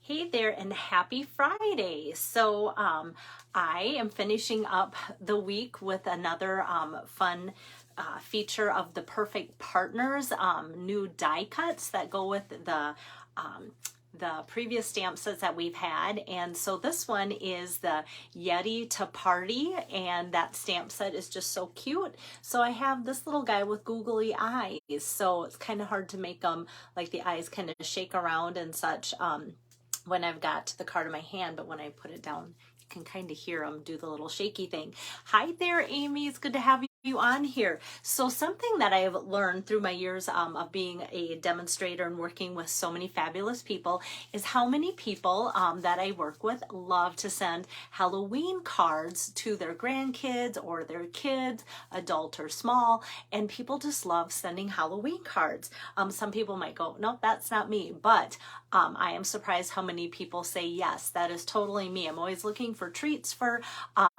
Hey there and happy Friday. I am finishing up the week with another fun feature of the Perfect Partners new die cuts that go with the previous stamp sets that we've had. And so this one is the Yeti to Party, and that stamp set is just so cute. So I have this little guy with googly eyes, so it's kind of hard to make them like the eyes kind of shake around and such when I've got the card in my hand, but when I put it down, you can kind of hear them do the little shaky thing. Hi there, Amy. It's good to have you on here. So something that I've learned through my years of being a demonstrator and working with so many fabulous people is how many people that I work with love to send Halloween cards to their grandkids or their kids, adult or small, and people just love sending Halloween cards. Some people might go, nope, that's not me, but I am surprised how many people say, yes, that is totally me. I'm always looking for treats for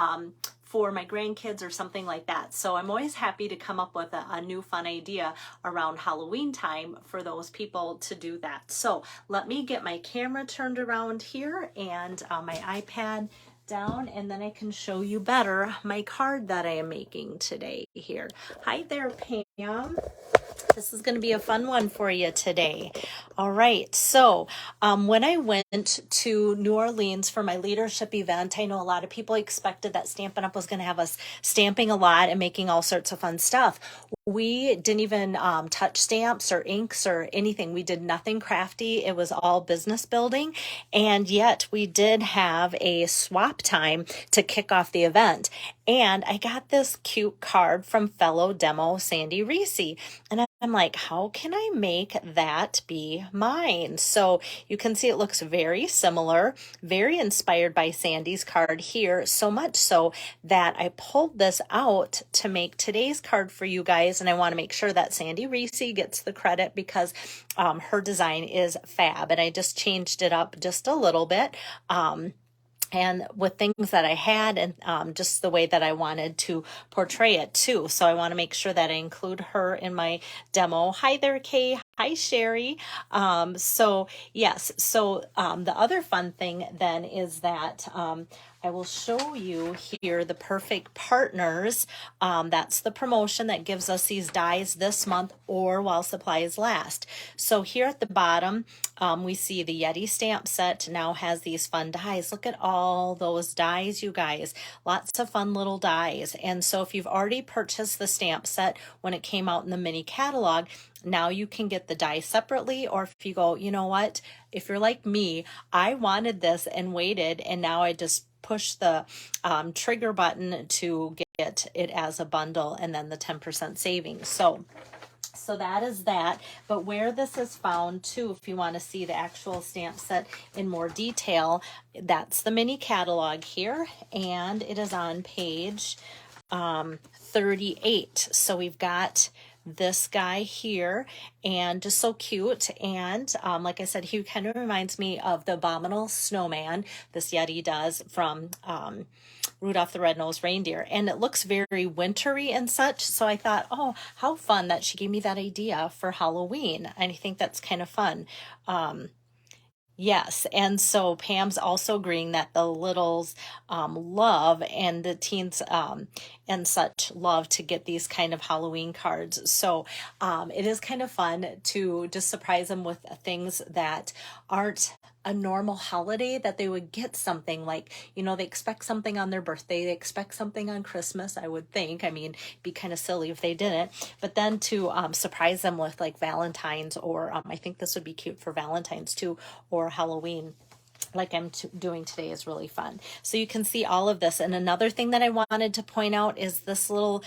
my grandkids or something like that. So I'm always happy to come up with a new fun idea around Halloween time for those people to do that. So let me get my camera turned around here and my iPad down, and then I can show you better my card that I am making today here. Hi there, Pam. This is going to be a fun one for you today. All right. So when I went to New Orleans for my leadership event, I know a lot of people expected that Stampin' Up! Was going to have us stamping a lot and making all sorts of fun stuff. We didn't even touch stamps or inks or anything. We did nothing crafty. It was all business building. And yet we did have a swap time to kick off the event. And I got this cute card from fellow demo Sandy Reese. And I'm like, how can I make that be mine? So you can see it looks very similar, very inspired by Sandy's card here, so much so that I pulled this out to make today's card for you guys. And I want to make sure that Sandy Reese gets the credit because her design is fab. And I just changed it up just a little bit. And with things that I had and just the way that I wanted to portray it too. So I want to make sure that I include her in my demo. Hi there, Kay. Hi, Sherry. Yes, so the other fun thing then is that I will show you here the Perfect Partners. That's the promotion that gives us these dies this month or while supplies last. So here at the bottom, we see the Yeti stamp set now has these fun dies. Look at all those dies, you guys. Lots of fun little dies. And so if you've already purchased the stamp set when it came out in the mini catalog, now you can get the die separately, or if you go, you know what, if you're like me, I wanted this and waited, and now I just push the trigger button to get it as a bundle and then the 10% savings. So that is that. But where this is found too, if you want to see the actual stamp set in more detail, that's the mini catalog here, and it is on page 38. So we've got this guy here, and just so cute. And like I said, he kind of reminds me of the Abominable Snowman, this Yeti does, from Rudolph the Red-Nosed Reindeer, and it looks very wintry and such. So I thought, oh, how fun that she gave me that idea for Halloween. And I think that's kind of fun. Yes, and so Pam's also agreeing that the littles love, and the teens and such love to get these kind of Halloween cards. So it is kind of fun to just surprise them with things that aren't a normal holiday, that they would get something like, you know, they expect something on their birthday, they expect something on Christmas, I would think. I mean, it'd be kind of silly if they didn't. But then to surprise them with like Valentine's, or I think this would be cute for Valentine's too, or Halloween, like I'm doing today, is really fun. So you can see all of this. And another thing that I wanted to point out is this little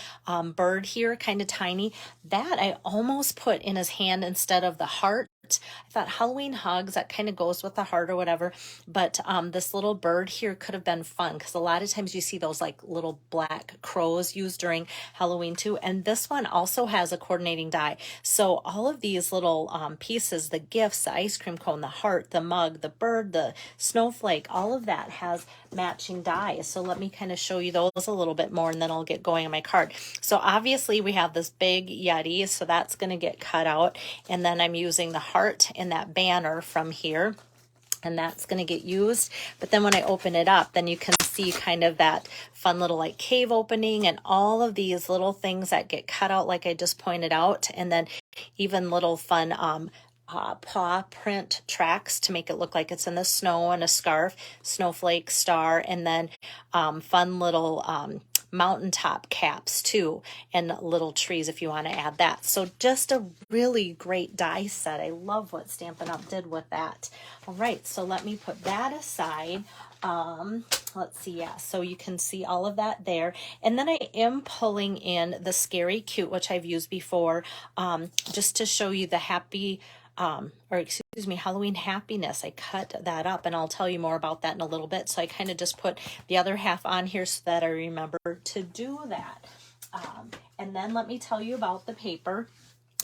bird here, kind of tiny, that I almost put in his hand instead of the heart. I thought Halloween hugs, that kind of goes with the heart or whatever, but this little bird here could have been fun, because a lot of times you see those like little black crows used during Halloween too, and this one also has a coordinating die. So all of these little pieces, the gifts, the ice cream cone, the heart, the mug, the bird, the snowflake, all of that has matching dies. So let me kind of show you those a little bit more, and then I'll get going on my card. So obviously we have this big Yeti, so that's going to get cut out, and then I'm using the heart in that banner from here. and that's going to get used. But then when I open it up, then you can see kind of that fun little like cave opening and all of these little things that get cut out like I just pointed out, and then even little fun paw print tracks to make it look like it's in the snow, and a scarf, snowflake, star, and then fun little mountaintop caps too, and little trees if you want to add that. So just a really great die set. I love what Stampin' Up! Did with that. All right, so let me put that aside. Let's see, yeah, so you can see all of that there. And then I am pulling in the Scary Cute, which I've used before, just to show you the happy, or excuse me, Halloween happiness. I cut that up, and I'll tell you more about that in a little bit. So I kind of just put the other half on here so that I remember to do that. And then let me tell you about the paper.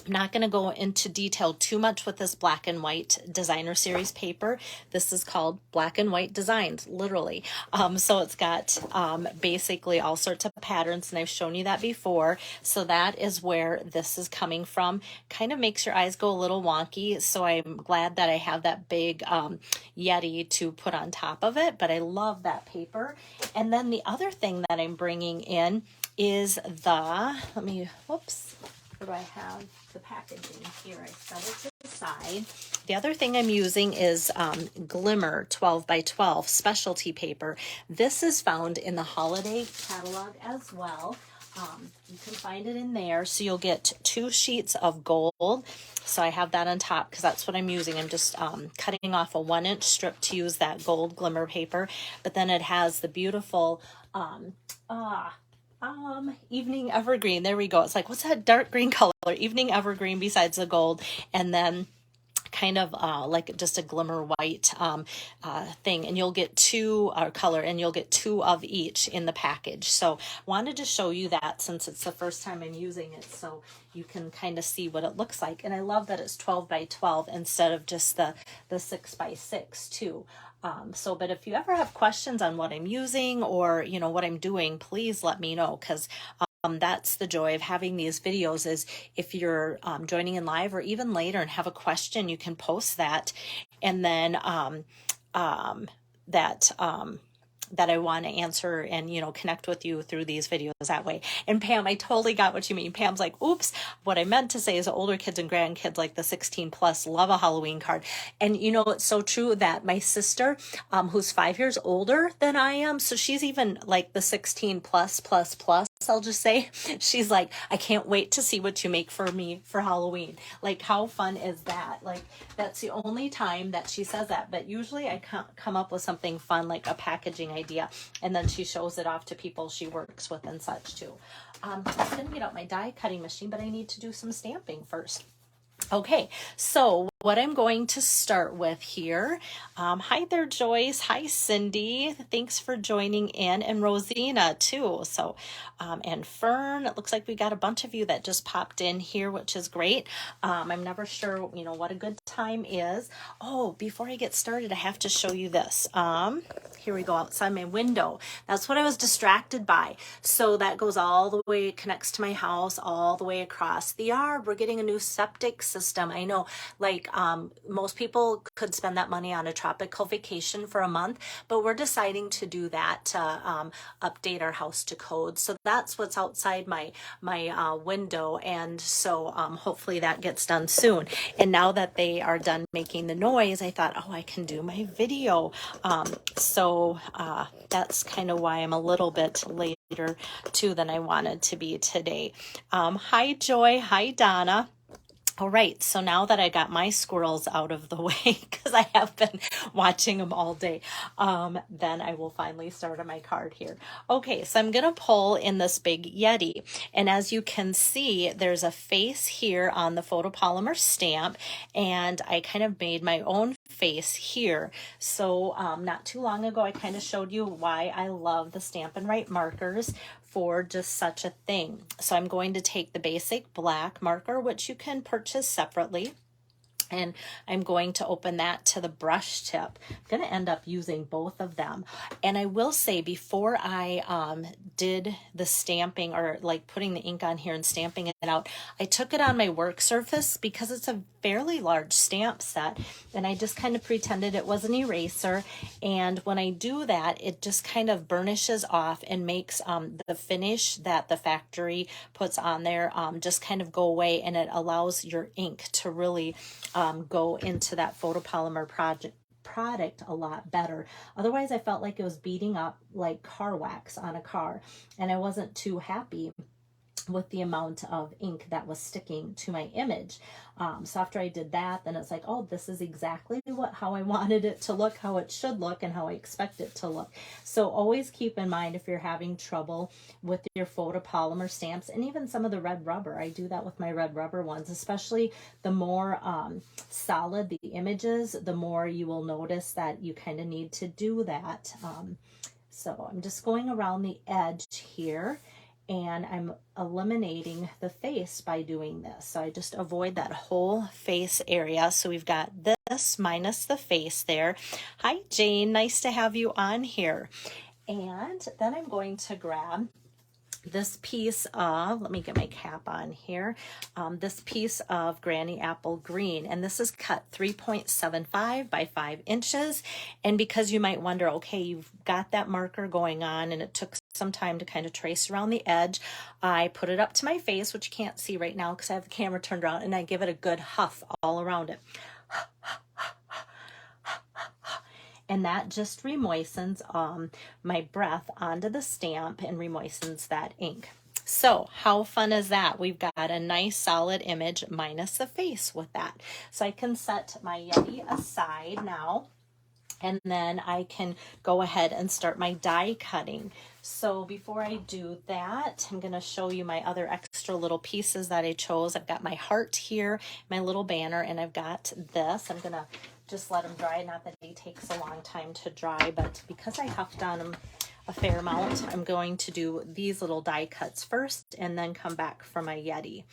I'm not going to go into detail too much with this black and white designer series paper. This is called Black and White Designs, literally. So it's got basically all sorts of patterns, and I've shown you that before. So that is where this is coming from. Kind of makes your eyes go a little wonky, so I'm glad that I have that big Yeti to put on top of it, but I love that paper. And then the other thing that I'm bringing in is the, whoops. What do I have? The packaging here. I set it to the side. The other thing I'm using is Glimmer 12 by 12 specialty paper. This is found in the holiday catalog as well. You can find it in there. So you'll get 2 sheets of gold. So I have that on top because that's what I'm using. I'm just cutting off a 1-inch strip to use that gold glimmer paper. But then it has the beautiful Evening Evergreen. There we go. It's like, what's that dark green color? Evening Evergreen besides the gold. And then kind of like just a glimmer white thing, and you'll get 2 color, and you'll get 2 of each in the package. So wanted to show you that since it's the first time I'm using it, so you can kind of see what it looks like. And I love that it's 12 by 12 instead of just the 6 by 6 too. But if you ever have questions on what I'm using or, you know, what I'm doing, please let me know, because that's the joy of having these videos, is if you're joining in live or even later and have a question, you can post that, and then that I want to answer and, you know, connect with you through these videos that way. And Pam, I totally got what you mean. Pam's like, oops, what I meant to say is older kids and grandkids, like the 16 plus, love a Halloween card. And you know, it's so true that my sister, who's 5 years older than I am, so she's even like the 16 plus, I'll just say, she's like, I can't wait to see what you make for me for Halloween. Like, how fun is that? Like, that's the only time that she says that, but usually I come up with something fun, like a packaging idea, and then she shows it off to people she works with and such too. I'm gonna get out my die cutting machine, but I need to do some stamping first. Okay, so what I'm going to start with here, hi there, Joyce. Hi, Cindy. Thanks for joining in, and Rosina too. So, and Fern, it looks like we got a bunch of you that just popped in here, which is great. I'm never sure, you know, what a good time is. Oh, before I get started, I have to show you this. Here we go, outside my window. That's what I was distracted by. So that goes all the way, connects to my house, all the way across the yard. We're getting a new septic system. I know, like, most people could spend that money on a tropical vacation for a month, but we're deciding to do that to update our house to code. So that's what's outside my window, and so hopefully that gets done soon. And now that they are done making the noise, I thought, oh, I can do my video. So that's kind of why I'm a little bit later too than I wanted to be today. Hi, Joy. Hi, Donna. All right, so now that I got my squirrels out of the way, because I have been watching them all day, then I will finally start on my card here. Okay, so I'm going to pull in this big Yeti. And as you can see, there's a face here on the photopolymer stamp, and I kind of made my own face here. So not too long ago, I kind of showed you why I love the Stampin' Write markers for just such a thing. So I'm going to take the basic black marker, which you can purchase separately, and I'm going to open that to the brush tip. I'm going to end up using both of them. And I will say, before I did the stamping, or like putting the ink on here and stamping it out, I took it on my work surface because it's a fairly large stamp set, and I just kind of pretended it was an eraser. And when I do that, it just kind of burnishes off and makes the finish that the factory puts on there just kind of go away, and it allows your ink to really go into that photopolymer product a lot better. Otherwise, I felt like it was beating up like car wax on a car, and I wasn't too happy with the amount of ink that was sticking to my image. So after I did that, then it's like, oh, this is exactly how I wanted it to look, how it should look, and how I expect it to look. So always keep in mind if you're having trouble with your photopolymer stamps, and even some of the red rubber. I do that with my red rubber ones, especially the more solid the images, the more you will notice that you kind of need to do that. So I'm just going around the edge here, and I'm eliminating the face by doing this. So I just avoid that whole face area. So we've got this minus the face there. Hi, Jane. Nice to have you on here. And then I'm going to grab this piece of, let me get my cap on here, this piece of Granny Apple Green, and this is cut 3.75 by 5 inches. And because you might wonder, okay, you've got that marker going on and it took some time to kind of trace around the edge, I put it up to my face, which you can't see right now because I have the camera turned around, and I give it a good huff all around it. And that just remoistens my breath onto the stamp and remoistens that ink. So how fun is that? We've got a nice solid image minus the face with that. So I can set my Yeti aside now, and then I can go ahead and start my die cutting. So before I do that, I'm going to show you my other extra little pieces that I chose. I've got my heart here, my little banner, and I've got this. I'm going to just let them dry. Not that it takes a long time to dry, but because I huffed on them a fair amount, I'm going to do these little die cuts first and then come back for my Yeti.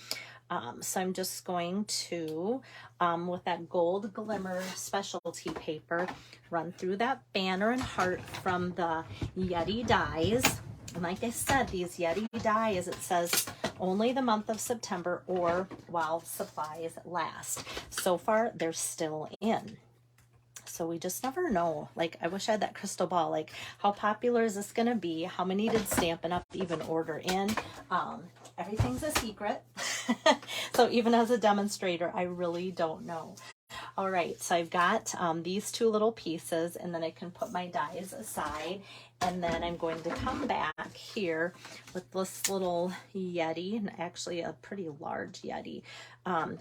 So I'm just going to, with that gold glimmer specialty paper, run through that banner and heart from the Yeti dies. And like I said, these Yeti dies, it says only the month of September or while supplies last. So far, they're still in. So we just never know. Like, I wish I had that crystal ball. Like, how popular is this going to be? How many did Stampin' Up! Even order in? Everything's a secret. So even as a demonstrator, I really don't know. All right, so I've got these two little pieces, and then I can put my dies aside. And then I'm going to come back here with this little Yeti, and actually a pretty large Yeti.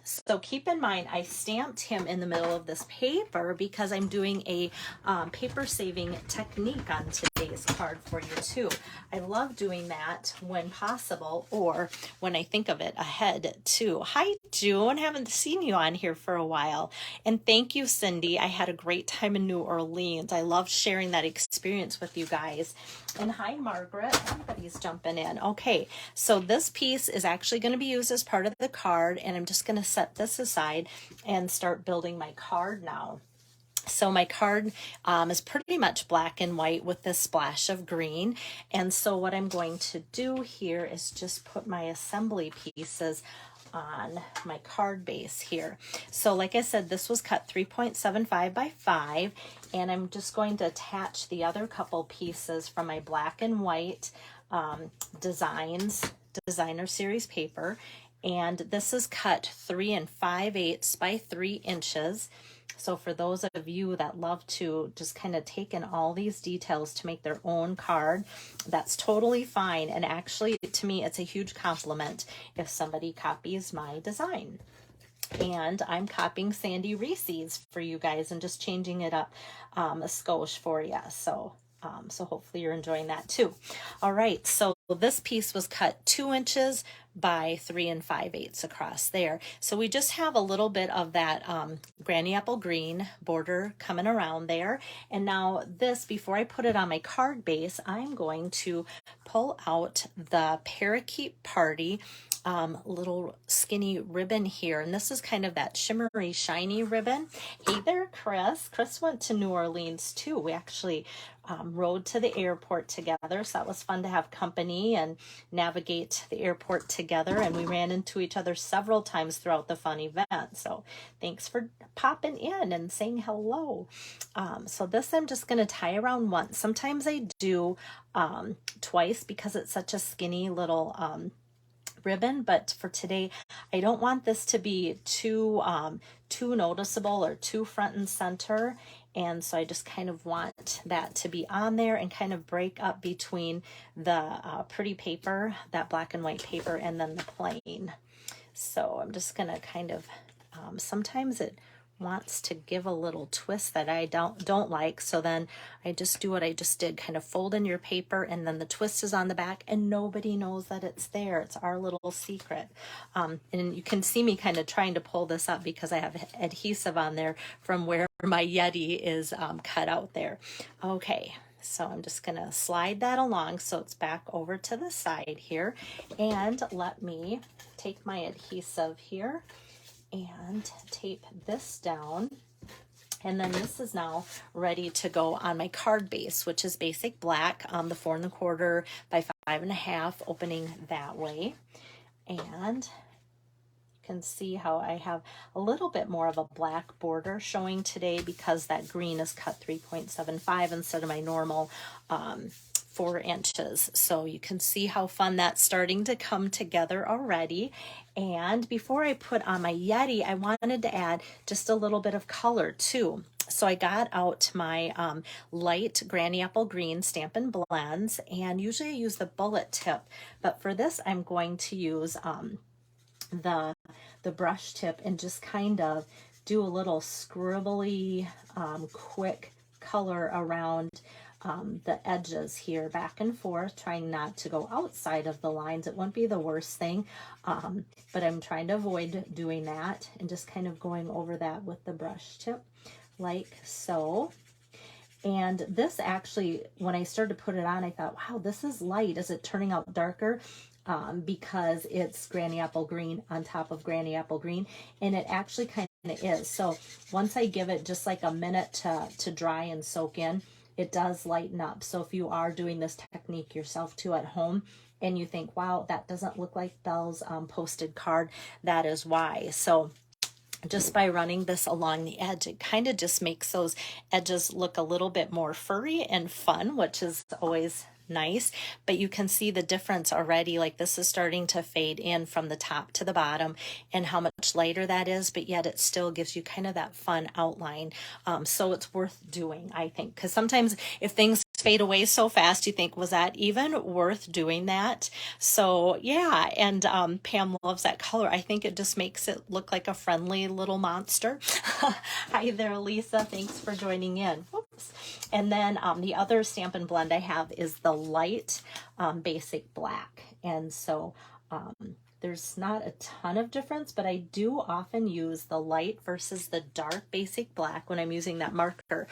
So keep in mind, I stamped him in the middle of this paper because I'm doing a paper saving technique on today's card for you too. I love doing that when possible, or when I think of it ahead too. Hi, June. Haven't seen you on here for a while. And thank you, Cindy. I had a great time in New Orleans. I love sharing that experience with you guys. And hi, Margaret. Everybody's jumping in. Okay, so this piece is actually going to be used as part of the card, and I'm just going to set this aside and start building my card now. So my card is pretty much black and white with this splash of green. And so what I'm going to do here is just put my assembly pieces on my card base here. So like I said, this was cut 3.75 by 5, and I'm just going to attach the other couple pieces from my black and white designer series paper. And this is cut 3 5/8 by 3 inches. So for those of you that love to just kind of take in all these details to make their own card, that's totally fine. And actually, to me, it's a huge compliment if somebody copies my design. And I'm copying Sandy Reese's for you guys and just changing it up a skosh for you. So hopefully you're enjoying that too. All right, so this piece was cut 2 inches by 3 5/8 across there. So we just have a little bit of that Granny Apple Green border coming around there. And now this, before I put it on my card base, I'm going to pull out the Parakeet Party little skinny ribbon here, and this is kind of that shimmery shiny ribbon. Hey there, Chris. Chris went to New Orleans too. We actually rode to the airport together, so that was fun to have company and navigate the airport together, and we ran into each other several times throughout the fun event. So thanks for popping in and saying hello. So this I'm just going to tie around once. Sometimes I do twice because it's such a skinny little ribbon, but for today I don't want this to be too noticeable or too front and center, and so I just kind of want that to be on there and kind of break up between the pretty paper, that black and white paper, and then the plain. So I'm just gonna kind of sometimes it wants to give a little twist that I don't like, so then I just do what I just did, kind of fold in your paper, and then the twist is on the back and nobody knows that it's there. It's our little secret. And you can see me kind of trying to pull this up because I have adhesive on there from where my Yeti is cut out there. Okay, so I'm just gonna slide that along so it's back over to the side here, and let me take my adhesive here and tape this down. And then this is now ready to go on my card base, which is basic black, the 4 1/4 by 5 1/2, opening that way. And you can see how I have a little bit more of a black border showing today because that green is cut 3.75 instead of my normal 4 inches. So you can see how fun that's starting to come together already. And before I put on my Yeti, I wanted to add just a little bit of color too. So I got out my light Granny Apple Green Stampin' Blends, and usually I use the bullet tip, but for this I'm going to use the brush tip and just kind of do a little scribbly quick color around the edges here, back and forth, trying not to go outside of the lines. It wouldn't be the worst thing, but I'm trying to avoid doing that, and just kind of going over that with the brush tip like so. And this actually, when I started to put it on, I thought, wow, this is light. Is it turning out darker? Because it's Granny Apple Green on top of Granny Apple Green, and it actually kind of is. So once I give it just like a minute to dry and soak in, it does lighten up. So if you are doing this technique yourself too at home and you think, wow, that doesn't look like Belle's posted card, that is why. So just by running this along the edge, it kind of just makes those edges look a little bit more furry and fun, which is always nice. But you can see the difference already. Like this is starting to fade in from the top to the bottom, and how much lighter that is, but yet it still gives you kind of that fun outline. So it's worth doing, I think, because sometimes if things fade away so fast, you think, was that even worth doing that? So yeah, and Pam loves that color. I think it just makes it look like a friendly little monster. Hi there, Lisa. Thanks for joining in. Whoops. And then the other Stampin' Blend I have is the light basic black. And so there's not a ton of difference, but I do often use the light versus the dark basic black when I'm using that marker.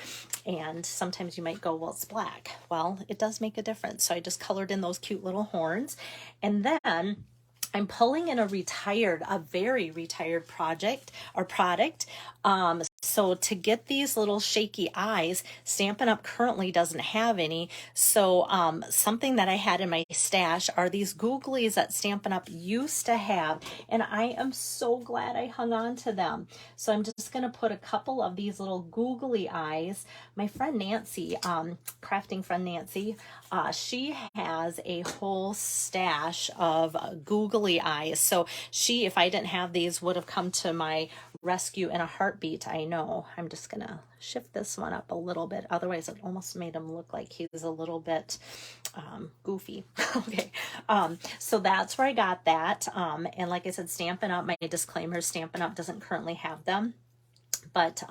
And sometimes you might go, well, it's black. Well, it does make a difference. So I just colored in those cute little horns. And then I'm pulling in a very retired project or product. So to get these little shaky eyes, Stampin' Up! Currently doesn't have any. So something that I had in my stash are these googlies that Stampin' Up! Used to have, and I am so glad I hung on to them. So I'm just going to put a couple of these little googly eyes. My friend Nancy, crafting friend Nancy, she has a whole stash of googly eyes. So she, if I didn't have these, would have come to my rescue in a heartbeat. I know. I'm just gonna shift this one up a little bit, otherwise it almost made him look like he was a little bit goofy. Okay, so that's where I got that, and like I said, Stampin' Up, my disclaimer, Stampin' Up doesn't currently have them, but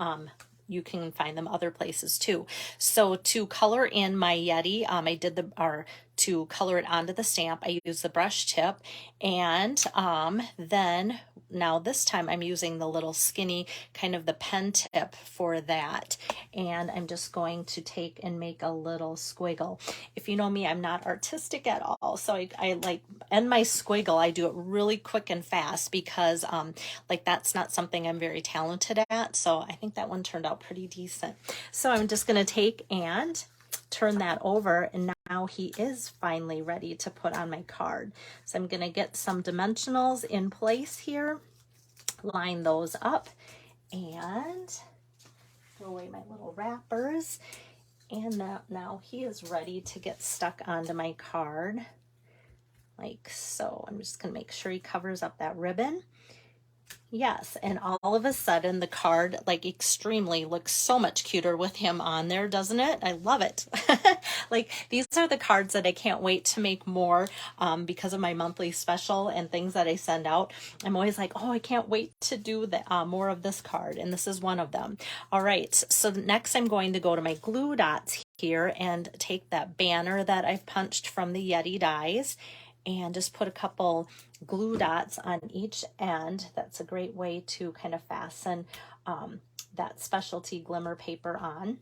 you can find them other places too. So to color in my Yeti, I did to color it onto the stamp, I use the brush tip, and then now this time I'm using the little skinny kind of the pen tip for that, and I'm just going to take and make a little squiggle. If you know me, I'm not artistic at all, so I like end my squiggle, I do it really quick and fast because like that's not something I'm very talented at. So I think that one turned out pretty decent. So I'm just going to take and turn that over, and now he is finally ready to put on my card. So I'm going to get some dimensionals in place here, line those up, and throw away my little wrappers. And now he is ready to get stuck onto my card like so. I'm just going to make sure he covers up that ribbon. Yes, and all of a sudden the card like extremely looks so much cuter with him on there, doesn't it? I love it. Like these are the cards that I can't wait to make more because of my monthly special and things that I send out. I'm always like, oh, I can't wait to do the more of this card, and this is one of them. All right, so next I'm going to go to my glue dots here and take that banner that I've punched from the Yeti dies and just put a couple glue dots on each end. That's a great way to kind of fasten that specialty glimmer paper on.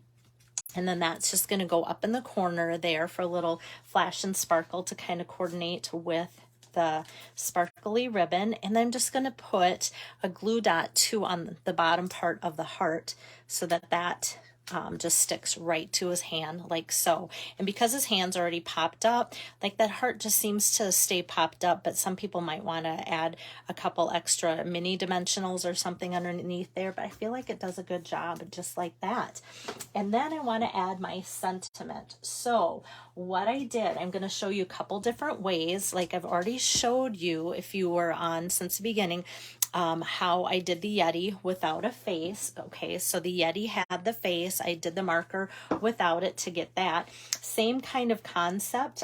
And then that's just going to go up in the corner there for a little flash and sparkle to kind of coordinate with the sparkly ribbon. And then I'm just going to put a glue dot too on the bottom part of the heart so that that just sticks right to his hand like so. And because his hand's already popped up, like that heart just seems to stay popped up, but some people might want to add a couple extra mini dimensionals or something underneath there, but I feel like it does a good job just like that. And then I want to add my sentiment. So what I did, I'm going to show you a couple different ways. Like I've already showed you, if you were on since the beginning, how I did the Yeti without a face. Okay, so the Yeti had the face. I did the marker without it to get that. Same kind of concept.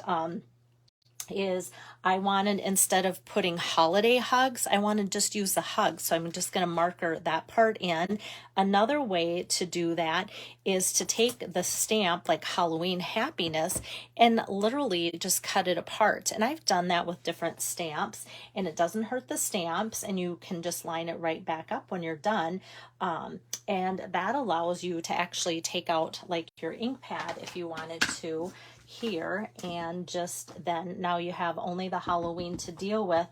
Is I wanted, instead of putting holiday hugs, I want to just use the hugs. So I'm just going to marker that part in. Another way to do that is to take the stamp like Halloween happiness and literally just cut it apart. And I've done that with different stamps, and it doesn't hurt the stamps, and you can just line it right back up when you're done. And that allows you to actually take out like your ink pad if you wanted to here, and just then now you have only the Halloween to deal with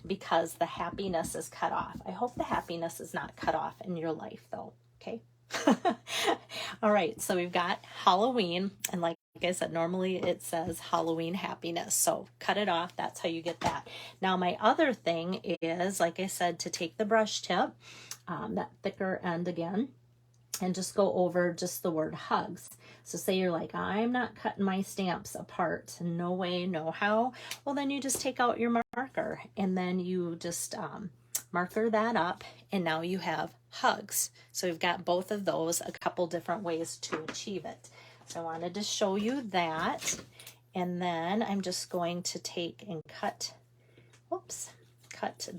because the happiness is cut off. I hope the happiness is not cut off in your life though. Okay. All right, so we've got Halloween, and like I said, normally it says Halloween happiness, so cut it off. That's how you get that. Now my other thing is, like I said, to take the brush tip, that thicker end again, and just go over just the word hugs. So say you're like, I'm not cutting my stamps apart. No way, no how. Well, then you just take out your marker, and then you just marker that up, and now you have hugs. So we've got both of those, a couple different ways to achieve it. So I wanted to show you that. And then I'm just going to take and cut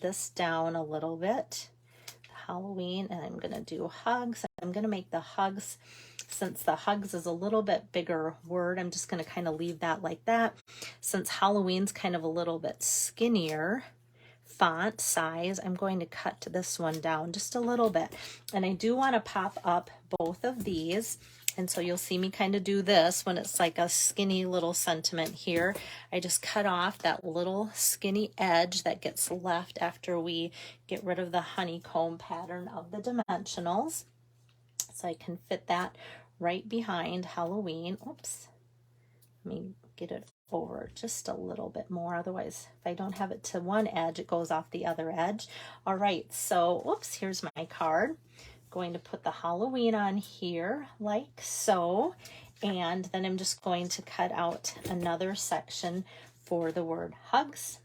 this down a little bit. Halloween, and I'm going to do hugs. I'm going to make the hugs, since the hugs is a little bit bigger word, I'm just going to kind of leave that like that. Since Halloween's kind of a little bit skinnier font size, I'm going to cut this one down just a little bit. And I do want to pop up both of these. And so you'll see me kind of do this when it's like a skinny little sentiment here. I just cut off that little skinny edge that gets left after we get rid of the honeycomb pattern of the dimensionals. So I can fit that right behind Halloween. Oops. Let me get it over just a little bit more. Otherwise, if I don't have it to one edge, it goes off the other edge. All right, so oops, here's my card. Going to put the Halloween on here like so, and then I'm just going to cut out another section for the word hugs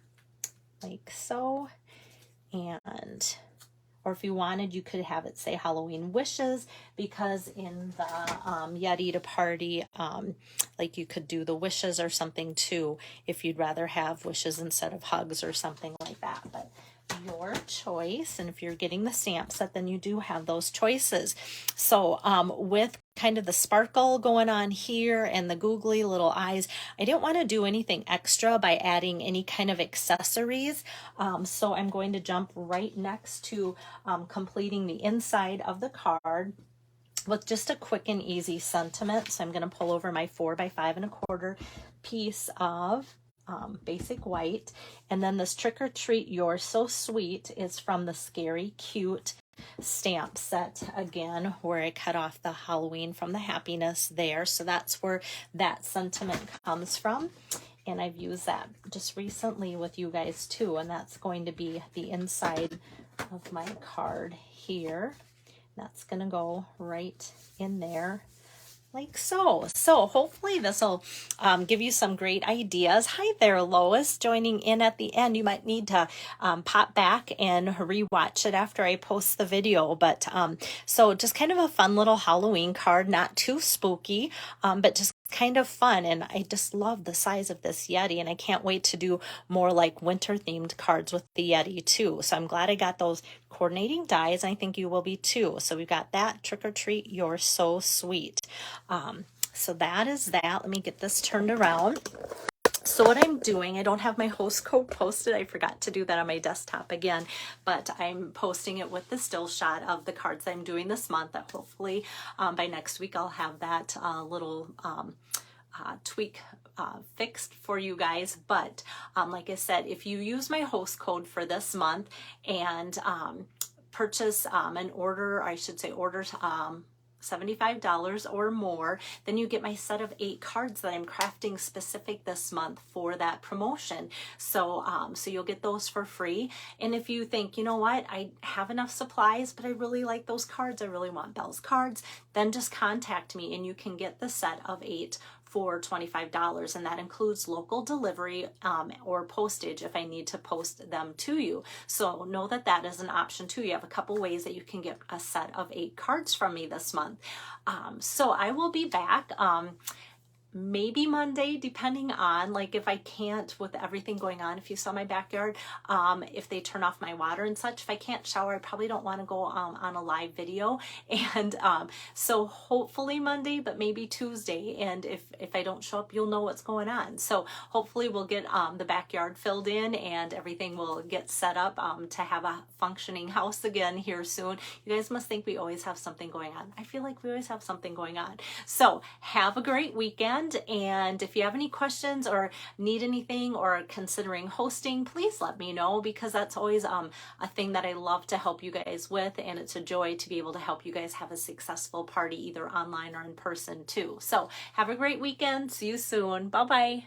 like so. And or if you wanted, you could have it say Halloween wishes, because in the Yeti to party, like you could do the wishes or something too, if you'd rather have wishes instead of hugs or something like that. But your choice, and if you're getting the stamp set, then you do have those choices. So with kind of the sparkle going on here and the googly little eyes. I didn't want to do anything extra by adding any kind of accessories. So I'm going to jump right next to completing the inside of the card with just a quick and easy sentiment. So I'm going to pull over my 4 by 5 1/4 piece of basic white. And then this Trick or Treat You're So Sweet is from the Scary Cute stamp set again, where I cut off the Halloween from the happiness there. So that's where that sentiment comes from. And I've used that just recently with you guys too. And that's going to be the inside of my card here. That's going to go right in there like so. So hopefully this will give you some great ideas. Hi there, Lois, joining in at the end. You might need to pop back and rewatch it after I post the video. But so just kind of a fun little Halloween card, not too spooky, but just kind of fun. And I just love the size of this Yeti, and I can't wait to do more like winter themed cards with the Yeti too. So I'm glad I got those coordinating dies, and I think you will be too. So we've got that Trick or Treat You're So Sweet. So that is that. Let me get this turned around. So what I'm doing, I don't have my host code posted. I forgot to do that on my desktop again, but I'm posting it with the still shot of the cards I'm doing this month. That hopefully by next week I'll have that little tweak fixed for you guys. But like I said, if you use my host code for this month and purchase an order, I should say order $75 or more, then you get my set of 8 cards that I'm crafting specific this month for that promotion. So so you'll get those for free. And if you think, you know what, I have enough supplies, but I really like those cards, I really want Belle's cards, then just contact me and you can get the set of 8 for $25, and that includes local delivery or postage if I need to post them to you. So know that that is an option too. You have a couple ways that you can get a set of 8 cards from me this month. So I will be back maybe Monday, depending on, like, if I can't, with everything going on, if you saw my backyard, if they turn off my water and such, if I can't shower, I probably don't want to go on a live video. And so hopefully Monday, but maybe Tuesday. And if I don't show up, you'll know what's going on. So hopefully we'll get the backyard filled in and everything will get set up to have a functioning house again here soon. You guys must think we always have something going on. I feel like we always have something going on. So have a great weekend. And if you have any questions or need anything or considering hosting, please let me know, because that's always a thing that I love to help you guys with. And it's a joy to be able to help you guys have a successful party, either online or in person too. So have a great weekend. See you soon. Bye-bye.